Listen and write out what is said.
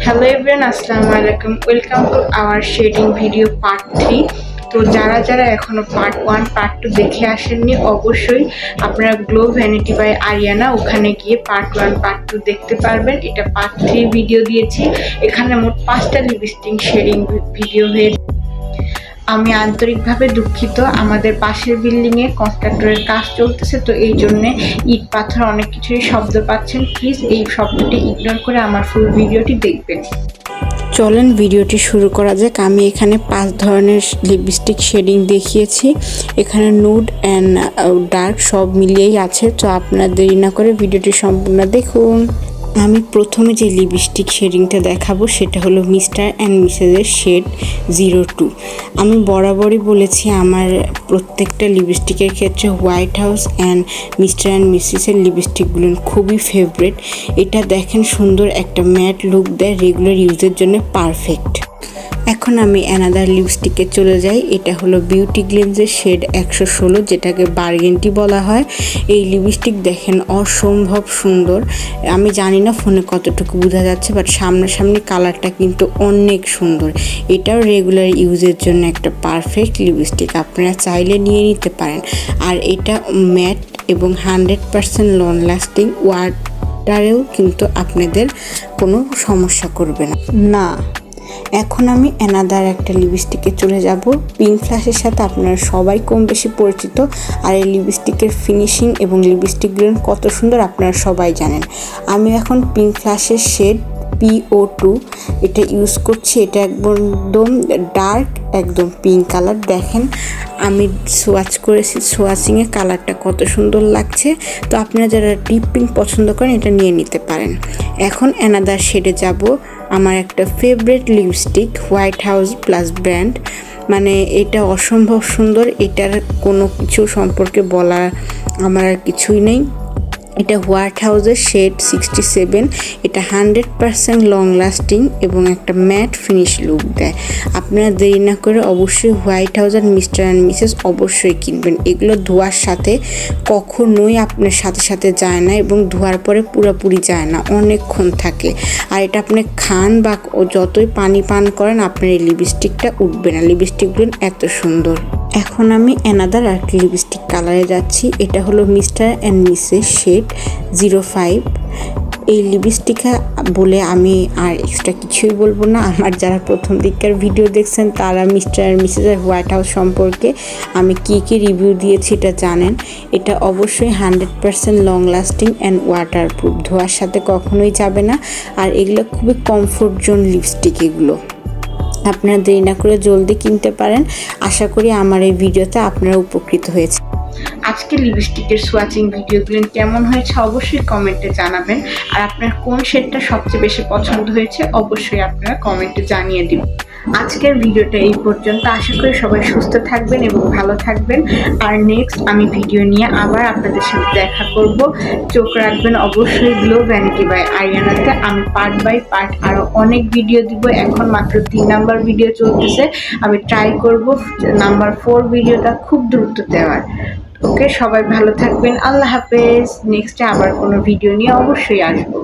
Hello everyone, আসসালামু আলাইকুম। Welcome to our shading video part 3। তো যারা এখনো পার্ট 1 পার্ট 2 দেখে আসেননি, অবশ্যই আপনারা গ্লো ভ্যানিটি বাই আরিয়ানা ওখানে গিয়ে পার্ট 1 পার্ট 2 দেখতে পারবেন। এটা পার্ট 3 ভিডিও দিয়েছি। এখানে মোট 5টা লিপস্টিক শেডিং ভিডিও হয়েছে। আমি আন্তরিকভাবে দুঃখিত, আমাদের পাশের বিল্ডিংয়ে কন্ট্রাক্টরের কাজ চলতেছে, তো এই জন্যে ইট পাথর অনেক কিছুই শব্দ পাচ্ছেন। প্লিজ এই শব্দটি ইগনোর করে আমার ফুল ভিডিওটি দেখবেন। চলেন ভিডিওটি শুরু করা যাক। আমি এখানে 5 ধরনের লিপস্টিক শেডিং দেখিয়েছি। এখানে নুড অ্যান্ড ডার্ক সব মিলিয়েই আছে, তো আপনারা দেরি না করে ভিডিওটি সম্পূর্ণ দেখুন। আমি প্রথমে যে লিপস্টিক শেডিংটা দেখাবো সেটা হলো মিস্টার অ্যান্ড মিসেসের শেড 02। আমি বরাবরই বলেছি আমার প্রত্যেকটা লিপস্টিকের ক্ষেত্রে White House and mister and মিসেসের লিপস্টিকগুলো খুবই ফেভারিট। এটা দেখেন সুন্দর একটা ম্যাট লুক দেয়, রেগুলার ইউজের জন্য পারফেক্ট। এখন আমি অ্যানাদার লিপস্টিকে চলে যাই। এটা হলো বিউটি গ্লেন্সের শেড 116, যেটাকে বার্গেন্টি বলা হয়। এই লিপস্টিক দেখেন অসম্ভব সুন্দর। আমি জানি না ফোনে কতটুকু বোঝা যাচ্ছে, বাট সামনাসামনি কালারটা কিন্তু অনেক সুন্দর। এটাও রেগুলার ইউজের জন্য একটা পারফেক্ট লিপস্টিক, আপনারা চাইলে নিয়ে নিতে পারেন। আর এটা ম্যাট এবং 100% লং লাস্টিং, ওয়াটারেও কিন্তু আপনাদের কোনো সমস্যা করবে না। এখন আমি অ্যানাদার একটা লিপস্টিকে চলে যাব। পিঙ্ক ফ্ল্যাশের সাথে আপনারা সবাই কম বেশি পরিচিত, আর এই লিপস্টিকের ফিনিশিং এবং লিপস্টিকগুলো কত সুন্দর আপনারা সবাই জানেন। আমি এখন পিঙ্ক ফ্ল্যাশের শেড PO2 এটা ইউজ করছি। এটা একদম ডার্ক, একদম পিঙ্ক কালার। দেখেন আমি সোয়াচ করেছি, সোয়াচিংয়ে কালারটা কত সুন্দর লাগছে। তো আপনারা যারা ডিপ পিঙ্ক পছন্দ করেন এটা নিয়ে নিতে পারেন। এখন অ্যানাদার শেডে যাব। আমার একটা favourite lipstick white house plus brand, মানে এটা অসম্ভব সুন্দর। এটার কোনো কিছু সম্পর্কে বলা আমার আর কিছুই নেই। এটা হোয়াইট হাউসের শেড 67। এটা 100% লং লাস্টিং এবং একটা ম্যাট ফিনিশ লুক দেয়। আপনারা দেরি না করে অবশ্যই হোয়াইট হাউস আর মিস্টার অ্যান্ড মিসেস অবশ্যই কিনবেন। এগুলো ধোয়ার সাথে কখনোই আপনার সাথে যায় না এবং ধোয়ার পরে পুরোপুরি যায় না, অনেকক্ষণ থাকে। আর এটা আপনি খান বা যতই পানি পান করেন আপনার এই লিপস্টিকটা উঠবে না। লিপস্টিকগুলো এত সুন্দর। এখন আমি অ্যানাদার আর লিপস্টিক কালারে যাচ্ছি। এটা হলো মিস্টার অ্যান্ড মিসেস শেড 05। এই লিপস্টিকটা বলে আমি আর এক্সট্রা কিছুই বলবো না। আমার যারা প্রথম দিককার ভিডিও দেখছেন তারা মিস্টার অ্যান্ড মিসেসের হোয়াইট হাউস সম্পর্কে আমি কী রিভিউ দিয়েছি এটা জানেন। এটা অবশ্যই 100% লং লাস্টিং অ্যান্ড ওয়াটারপ্রুফ, ধোয়ার সাথে কখনোই যাবে না। আর এগুলো খুবই কমফোর্ট জোন লিপস্টিক। এগুলো আপনারা দেরি না করে জলদি কিনতে পারেন। আশা করি আমার এই ভিডিওতে আপনারা উপকৃত হয়েছে। আজকে লিপস্টিকের সোয়াচিং ভিডিওগুলো কেমন হয়েছে অবশ্যই কমেন্টে জানাবেন। আর আপনার কোন শেডটা সবচেয়ে বেশি পছন্দ হয়েছে অবশ্যই আপনারা কমেন্টে জানিয়ে দিন। আজকের ভিডিওটা এই পর্যন্ত। আশা করি সবাই সুস্থ থাকবেন এবং ভালো থাকবেন। আর নেক্সট আমি ভিডিও নিয়ে আবার আপনাদের সাথে দেখা করব। চোখ রাখবেন অবশ্যই গ্লো ভ্যানিটি বাই আরিয়ানাতে। আমি পার্ট বাই পার্ট আরও অনেক ভিডিও দিব। এখন মাত্র 3 নাম্বার ভিডিও চলতেছে। আমি ট্রাই করব নাম্বার 4 ভিডিওটা খুব দ্রুত দেওয়ার। ওকে, সবাই ভালো থাকবেন। আল্লাহ হাফেজ। নেক্সটে আবার কোনো ভিডিও নিয়ে অবশ্যই আসবো।